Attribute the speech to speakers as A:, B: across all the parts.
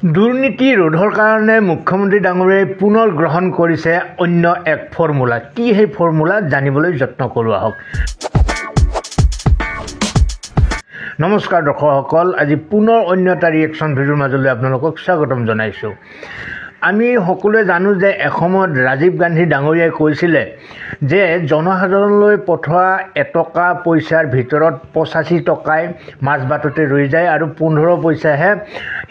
A: দুৰ্নীতি ৰোধৰ কাৰণে মুখ্যমন্ত্ৰী ডাঙৰীয়াই পুনৰ গ্ৰহণ কৰিছে অন্য এক ফৰ্মুলা। কি সেই ফৰ্মুলা জানিবলৈ যত্ন কৰোঁ আহক। নমস্কাৰ দৰ্শকসকল, আজি পুনৰ অন্য এটা ৰিয়েকশ্যন ভিডিঅ'ৰ মাজলৈ আপোনালোকক স্বাগতম জনাইছোঁ। আমি সকলোৱে জানো যে এসময়ত ৰাজীৱ গান্ধী ডাঙৰীয়াই কৈছিলে যে জনসাধাৰণলৈ পঠোৱা এটকা পইচাৰ ভিতৰত 85 টকাই মাজবাটতে ৰৈ যায় আৰু 15 পইচাহে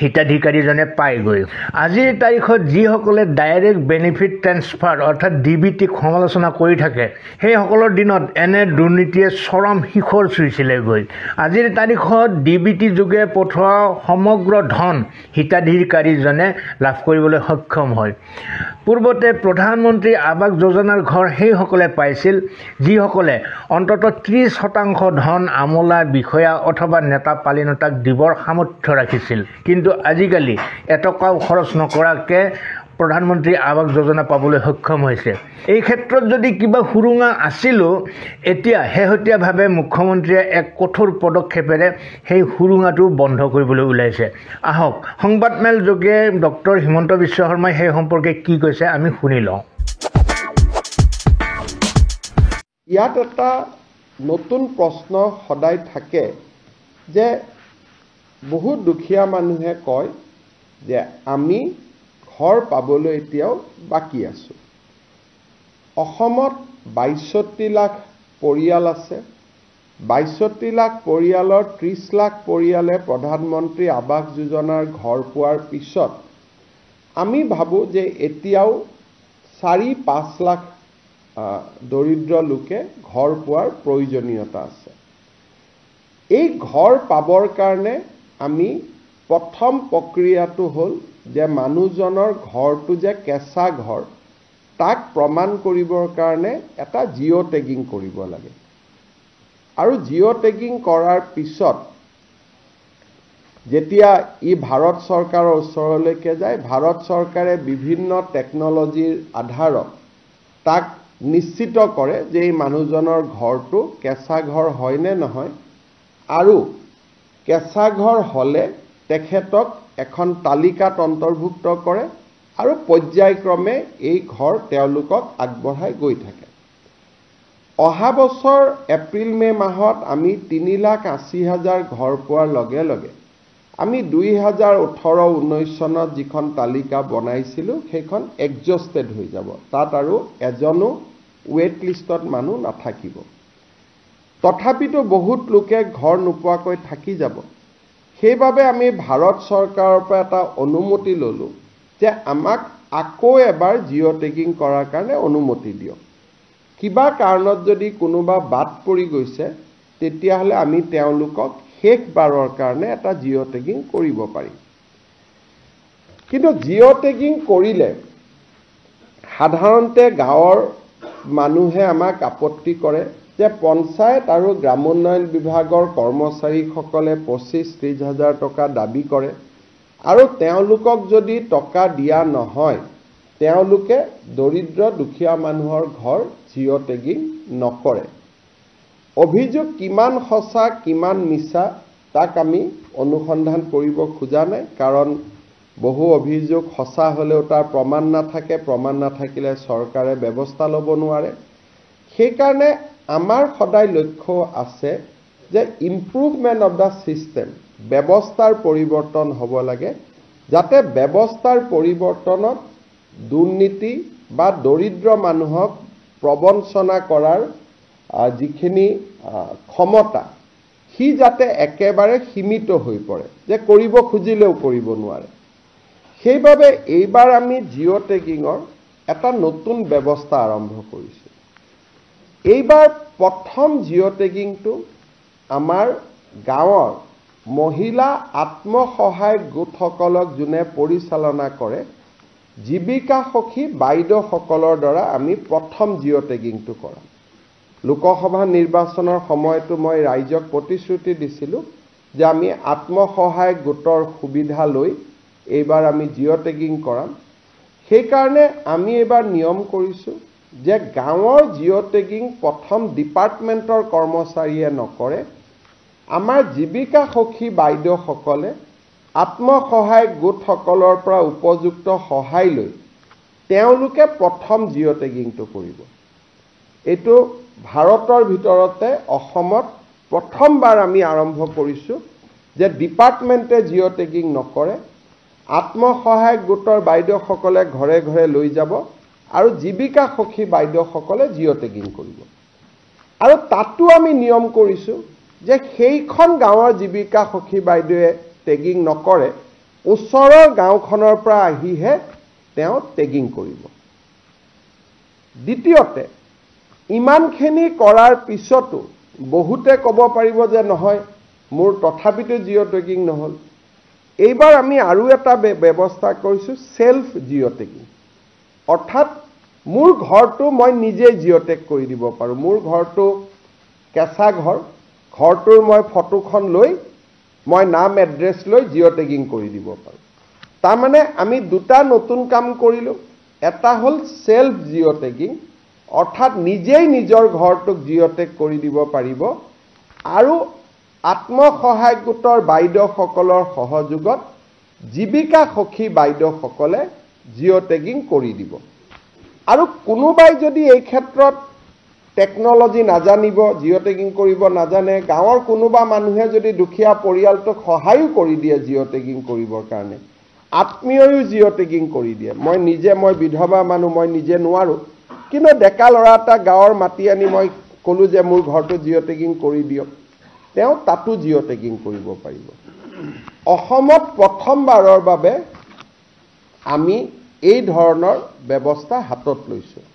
A: হিতাধিকাৰীজনে পায়গৈ। আজিৰ তাৰিখত যিসকলে ডাইৰেক্ট বেনিফিট ট্ৰেন্সফাৰ অৰ্থাৎ DBTক সমালোচনা কৰি থাকে, সেইসকলৰ দিনত এনে দুৰ্নীতিয়ে চৰম শিখৰ চুইছিলেগৈ। আজিৰ তাৰিখত DBT যোগে পঠোৱা সমগ্ৰ ধন হিতাধিকাৰীজনে লাভ কৰিবলৈ সক্ষম হয়। পূৰ্বতে প্ৰধানমন্ত্ৰী আৱাস যোজনাৰ ঘৰ সেইসকলে পাইছিল যিসকলে অন্ততঃ 30% ধন আমোলা বিষয়া অথবা নেতা পালিনতাক দিবৰ সামৰ্থ্য ৰাখিছিল। কিন্তু আজিকালি এটকাও খৰচ নকৰাকৈ প্ৰধানমন্ত্ৰী আৱাস যোজনা পাবলৈ সক্ষম হৈছে। এই ক্ষেত্ৰত যদি কিবা সুৰুঙা আছিলো, এতিয়া শেহতীয়াভাৱে মুখ্যমন্ত্ৰীয়ে এক কঠোৰ পদক্ষেপেৰে সেই সুৰুঙাটো বন্ধ কৰিবলৈ ওলাইছে। আহক সংবাদমেল যোগে ডক্টৰ হিমন্ত বিশ্ব শৰ্মাই সেই সম্পৰ্কে কি কৈছে আমি শুনি লওঁ।
B: ইয়াত এটা নতুন প্ৰশ্ন সদায় থাকে যে বহুত দুখীয়া মানুহে কয় যে আমি ঘৰ পাবলৈ এতিয়াও বাকী আছোঁ। অসমত 62 লাখ পৰিয়াল আছে। 62 লাখ পৰিয়ালৰ 30 লাখ পৰিয়ালে প্ৰধানমন্ত্ৰী আৱাস যোজনাৰ ঘৰ পোৱাৰ পিছত আমি ভাবোঁ যে এতিয়াও 4-5 লাখ দৰিদ্ৰ লোকে ঘৰ পোৱাৰ প্ৰয়োজনীয়তা আছে। এই ঘৰ পাবৰ কাৰণে আমি প্ৰথম প্ৰক্ৰিয়াটো হ'ল যে মানুহজনৰ ঘৰটো যে কেঁচা ঘৰ তাক প্ৰমাণ কৰিবৰ কাৰণে এটা জিঅ' টেগিং কৰিব লাগে। আৰু জিঅ' টেগিং কৰাৰ পিছত যেতিয়া ভাৰত চৰকাৰৰ ওচৰলৈকে যায়, ভাৰত চৰকাৰে বিভিন্ন টেকন'লজিৰ আধাৰত তাক নিশ্চিত কৰে যে এই মানুহজনৰ ঘৰটো কেঁচা ঘৰ হয় নে নহয়, আৰু কেঁচা ঘৰ হ'লে তেখেতক এখন তালিকাত অন্তৰ্ভুক্ত কৰে আৰু পৰ্যায়ক্ৰমে এই ঘৰ তেওঁলোকক আগবঢ়াই গৈ থাকে। অহা বছৰ এপ্ৰিল-মে মাহত আমি 3,80,000 ঘৰ পোৱাৰ লগে লগে আমি 2018-19 চনত যিখন তালিকা বনাইছিলোঁ সেইখন এক্সজষ্টেড হৈ যাব। তাত আৰু এজনো ৱেইট লিষ্টত মানুহ নাথাকিব। তথাপিতো বহুত লোকে ঘৰ নোপোৱাকৈ থাকি যাব। সেইবাবে আমি ভাৰত চৰকাৰৰ পৰা এটা অনুমতি ল'লোঁ যে আমাক আকৌ এবাৰ জিঅ' টেগিং কৰাৰ কাৰণে অনুমতি দিয়ক। কিবা কাৰণত যদি কোনোবা বাদ পৰি গৈছে তেতিয়াহ'লে আমি তেওঁলোকক শেষবাৰৰ কাৰণে এটা জিঅ' টেগিং কৰিব পাৰিম। কিন্তু জিঅ' টেগিং কৰিলে সাধাৰণতে গাঁৱৰ মানুহে আমাক আপত্তি কৰে যে পঞ্চায়ত আৰু গ্ৰামোন্নয়ন বিভাগৰ কৰ্মচাৰীসকলে 25-30 হাজাৰ টকা দাবী কৰে আৰু তেওঁলোকক যদি টকা দিয়া নহয় তেওঁলোকে দৰিদ্ৰ দুখীয়া মানুহৰ ঘৰ জিঅ' টেগিং নকৰে। অভিযোগ কিমান সঁচা কিমান মিছা তাক আমি অনুসন্ধান কৰিব খোজা নাই, কাৰণ বহু অভিযোগ সঁচা হ'লেও তাৰ প্ৰমাণ নাথাকে, প্ৰমাণ নাথাকিলে চৰকাৰে ব্যৱস্থা ল'ব নোৱাৰে। সেইকাৰণে আমাৰ সদায় লক্ষ্য আছে যে ইম্প্ৰুভমেণ্ট অফ দ্য ছিষ্টেম, ব্যৱস্থাৰ পৰিৱৰ্তন হ'ব লাগে, যাতে ব্যৱস্থাৰ পৰিৱৰ্তনত দুৰ্নীতি বা দৰিদ্ৰ মানুহক প্ৰবঞ্চনা কৰাৰ যিখিনি ক্ষমতা সি যাতে একেবাৰে সীমিত হৈ পৰে, যে কৰিব খুজিলেও কৰিব নোৱাৰে। সেইবাবে এইবাৰ আমি জিঅ' টেগিঙৰ এটা নতুন ব্যৱস্থা আৰম্ভ কৰিছোঁ। এইবাৰ প্ৰথম জিঅ' টেগিংটো আমাৰ গাঁৱৰ মহিলা আত্মসহায়ক গোটসকলক যোনে পৰিচালনা কৰে, জীৱিকা সখী বাইদেউসকলৰ দ্বাৰা আমি প্ৰথম জিঅ' টেগিংটো কৰাম। লোকসভা নিৰ্বাচনৰ সময়তো মই ৰাইজক প্ৰতিশ্ৰুতি দিছিলোঁ যে আমি আত্মসহায়ক গোটৰ সুবিধা লৈ এইবাৰ আমি জিঅ' টেগিং কৰাম। সেইকাৰণে আমি এইবাৰ নিয়ম কৰিছোঁ যে গাঁৱৰ জিঅ' টেগিং প্ৰথম ডিপাৰ্টমেণ্টৰ কৰ্মচাৰীয়ে নকৰে, আমাৰ জীৱিকা সখী বাইদেউসকলে আত্মসহায়ক গোটসকলৰ পৰা উপযুক্ত সহায় লৈ তেওঁলোকে প্ৰথম জিঅ' টেগিংটো কৰিব। এইটো ভাৰতৰ ভিতৰতে অসমত প্ৰথমবাৰ আমি আৰম্ভ কৰিছোঁ যে ডিপাৰ্টমেণ্টে জিঅ' টেগিং নকৰে, আত্মসহায়ক গোটৰ বাইদেউসকলে ঘৰে ঘৰে লৈ যাব আৰু জীৱিকা সখী বাইদেউসকলে জিঅ' টেগিং কৰিব। আৰু তাতো আমি নিয়ম কৰিছোঁ যে সেইখন গাঁৱৰ জীৱিকা সখী বাইদেৱে টেগিং নকৰে, ওচৰৰ গাঁওখনৰ পৰা আহিহে তেওঁ টেগিং কৰিব। দ্বিতীয়তে, ইমানখিনি কৰাৰ পিছতো বহুতে ক'ব পাৰিব যে নহয় মোৰ তথাপিতো জিঅ' টেগিং নহ'ল। এইবাৰ আমি আৰু এটা ব্যৱস্থা কৰিছোঁ সেলফ জিঅ' টেগিং, অৰ্থাৎ মোৰ ঘৰটো মই নিজে জিঅ' টেগ কৰি দিব পাৰোঁ। মোৰ ঘৰটো কেঁচা ঘৰ, ঘৰটোৰ মই ফটোখন লৈ মই নাম এড্ৰেছ লৈ জিঅ' টেগিং কৰি দিব পাৰোঁ। তাৰমানে আমি দুটা নতুন কাম কৰিলোঁ। এটা হ'ল সেলফ জিঅ' টেগিং, অৰ্থাৎ নিজেই নিজৰ ঘৰটোক জিঅ' টেগ কৰি দিব পাৰিব, আৰু আত্মসহায়ক গোটৰ বাইদেউসকলৰ সহযোগত জীৱিকা সখী বাইদেউসকলে জিঅ' টেগিং কৰি দিব। আৰু কোনোবাই যদি এই ক্ষেত্ৰত টেকন'লজি নাজানিব, জিঅ' টেগিং কৰিব নাজানে, গাঁৱৰ কোনোবা মানুহে যদি দুখীয়া পৰিয়ালটোক সহায়ো কৰি দিয়ে জিঅ' টেগিং কৰিবৰ কাৰণে, আত্মীয়ও জিঅ' টেগিং কৰি দিয়ে, মই বিধৱা মানুহ, মই নিজে নোৱাৰোঁ, কিন্তু ডেকা ল'ৰা এটা গাঁৱৰ মাতি আনি মই ক'লোঁ যে মোৰ ঘৰটো জিঅ' টেগিং কৰি দিয়ক, তেওঁ তাতো জিঅ' টেগিং কৰিব পাৰিব। অসমত প্ৰথমবাৰৰ বাবে আমি এই ধৰণৰ ব্যৱস্থা হাতত লৈছোঁ।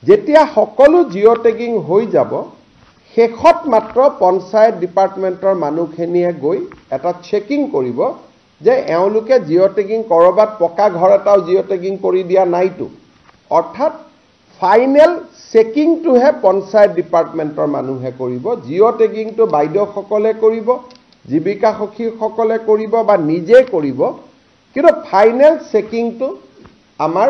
B: যেতিয়া সকলো জিঅ' টেগিং হৈ যাব, শেষত মাত্ৰ পঞ্চায়ত ডিপাৰ্টমেণ্টৰ মানুহখিনিয়ে গৈ এটা চেকিং কৰিব যে এওঁলোকে জিঅ' টেগিং ক'ৰবাত পকা ঘৰ এটাও জিঅ' টেগিং কৰি দিয়া নাইতো। অৰ্থাৎ ফাইনেল চেকিংটোহে পঞ্চায়ত ডিপাৰ্টমেণ্টৰ মানুহে কৰিব। জিঅ' টেগিংটো বাইদেউসকলে কৰিব, জীৱিকা সখীসকলে কৰিব বা নিজে কৰিব, কিন্তু ফাইনেল চেকিংটো আমাৰ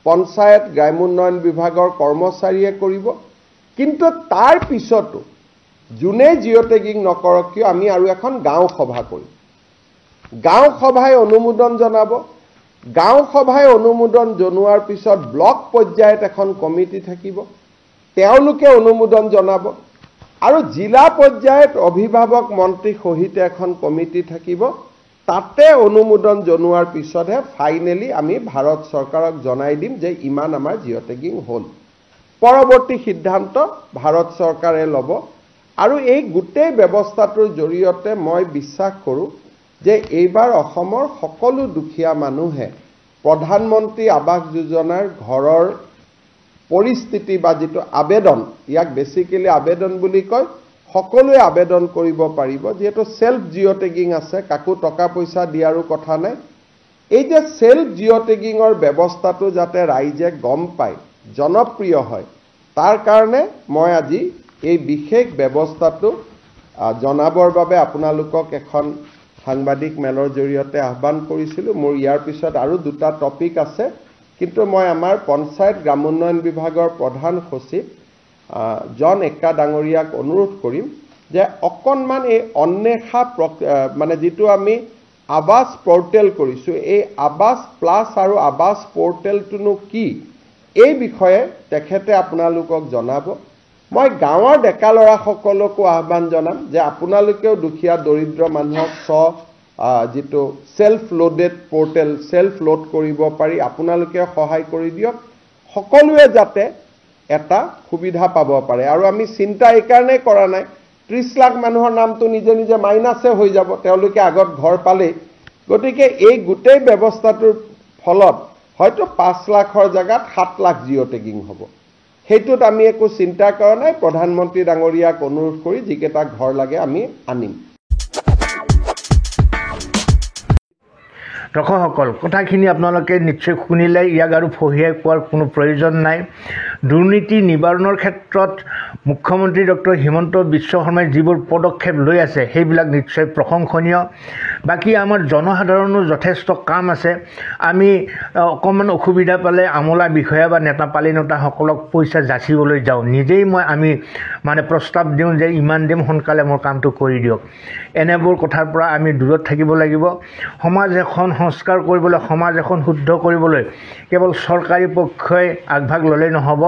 B: পঞ্চায়ত গ্ৰামোন্নয়ন বিভাগৰ কৰ্মচাৰীয়ে কৰিব। কিন্তু তাৰ পিছতো যোনে জিঅ' টেগিং নকৰক কিয় আমি আৰু এখন গাঁও সভা কৰিম। গাঁও সভাই অনুমোদন জনাব, গাঁও সভাই অনুমোদন জনোৱাৰ পিছত ব্লক পৰ্যায়ত এখন কমিটি থাকিব, তেওঁলোকে অনুমোদন জনাব, আৰু জিলা পৰ্যায়ত অভিভাৱক মন্ত্ৰী সহিত এখন কমিটি থাকিব। তাতে অনুমোদন জনোৱাৰ পিছতহে ফাইনেলি আমি ভাৰত চৰকাৰক জনাই দিম যে ইমান আমাৰ জিঅ' টেগিং হ'ল। পৰৱৰ্তী সিদ্ধান্ত ভাৰত চৰকাৰে ল'ব। আৰু এই গোটেই ব্যৱস্থাটোৰ জৰিয়তে মই বিশ্বাস কৰোঁ যে এইবাৰ অসমৰ সকলো দুখীয়া মানুহে প্ৰধানমন্ত্ৰী আৱাস যোজনাৰ ঘৰৰ পৰিস্থিতি বা যিটো আবেদন, ইয়াক বেছিকেলি আবেদন বুলি কয়, সকলোৱে আবেদন কৰিব পাৰিব। যিহেতু সেলফ জিঅ' টেগিং আছে, কাকো টকা পইচা দিয়াৰো কথা নাই। এই যে সেলফ জিঅ' টেগিঙৰ ব্যৱস্থাটো যাতে ৰাইজে গম পায়, জনপ্ৰিয় হয়, তাৰ কাৰণে মই আজি এই বিশেষ ব্যৱস্থাটো জনাবৰ বাবে আপোনালোকক এখন সাংবাদিক মেলৰ জৰিয়তে আহ্বান কৰিছিলোঁ। মোৰ ইয়াৰ পিছত আৰু দুটা টপিক আছে, কিন্তু মই আমাৰ পঞ্চায়ত গ্ৰামোন্নয়ন বিভাগৰ প্ৰধান সচিব জন এক্কা ডাঙৰীয়াক অনুৰোধ কৰিম যে অকণমান এই অন্বেষা মানে যিটো আমি আৱাস পৰ্টেল কৰিছোঁ, এই আৱাস প্লাছ আৰু আৱাস পৰ্টেলটোনো কি, এই বিষয়ে তেখেতে আপোনালোকক জনাব। মই গাঁৱৰ ডেকা ল'ৰাসকলকো আহ্বান জনাম যে আপোনালোকেও দুখীয়া দৰিদ্ৰ মানুহক যিটো self loaded portal, self load কৰিব পাৰি, আপোনালোকে সহায় কৰি দিয়ক, সকলোৱে যাতে এটা সুবিধা পাব পাৰে। আৰু আমি চিন্তা এইকাৰণেই কৰা নাই, 30 লাখ মানুহৰ নামটো নিজে নিজে মাইনাছে হৈ যাব, তেওঁলোকে আগত ঘৰ পালেই। গতিকে এই গোটেই ব্যৱস্থাটোৰ ফলত হয়তো 5 লাখৰ জেগাত 7 লাখ জিঅ' টেগিং হ'ব। সেইটোত আমি একো চিন্তা কৰা নাই। প্ৰধানমন্ত্ৰী ডাঙৰীয়াক অনুৰোধ কৰি যিকেইটা ঘৰ লাগে আমি আনিম।
A: দৰ্শকসকল কথাখিনি আপোনালোকে নিশ্চয় শুনিলে, ইয়াক আৰু ফহিয়াই কোৱাৰ কোনো প্ৰয়োজন নাই। দুৰ্নীতি নিবাৰণৰ ক্ষেত্ৰত মুখ্যমন্ত্ৰী ডক্টৰ হিমন্ত বিশ্ব শৰ্মাই যিবোৰ পদক্ষেপ লৈ আছে সেইবিলাক নিশ্চয় প্ৰশংসনীয়। বাকী আমাৰ জনসাধাৰণৰ যথেষ্ট কাম আছে। আমি অকণমান অসুবিধা পালে আমোলা বিষয়া বা নেতা পালিনেতাসকলক পইচা যাচিবলৈ যাওঁ। নিজেই আমি প্ৰস্তাৱ দিওঁ যে ইমান দিম, সোনকালে মোৰ কামটো কৰি দিয়ক। এনেবোৰ কথাৰ পৰা আমি দূৰত থাকিব লাগিব। সমাজ এখন সংস্কাৰ কৰিবলৈ, সমাজ এখন শুদ্ধ কৰিবলৈ কেৱল চৰকাৰী পক্ষই আগভাগ ল'লেই নহ'ব।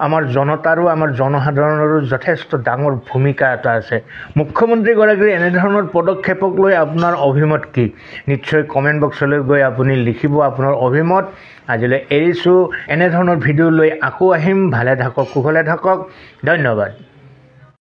A: আমাৰ জনতাৰো, আমাৰ জনসাধাৰণৰো যথেষ্ট ডাঙৰ ভূমিকা এটা আছে। মুখ্যমন্ত্ৰীগৰাকীৰ এনেধৰণৰ পদক্ষেপক লৈ আপোনাৰ অভিমত কি? নিশ্চয় কমেণ্ট বক্সলৈ গৈ আপুনি লিখিব আপোনাৰ অভিমত। আজিলৈ এৰিছোঁ। এনেধৰণৰ ভিডিঅ' লৈ আকৌ আহিম। ভালে থাকক, কুশলে থাকক। ধন্যবাদ।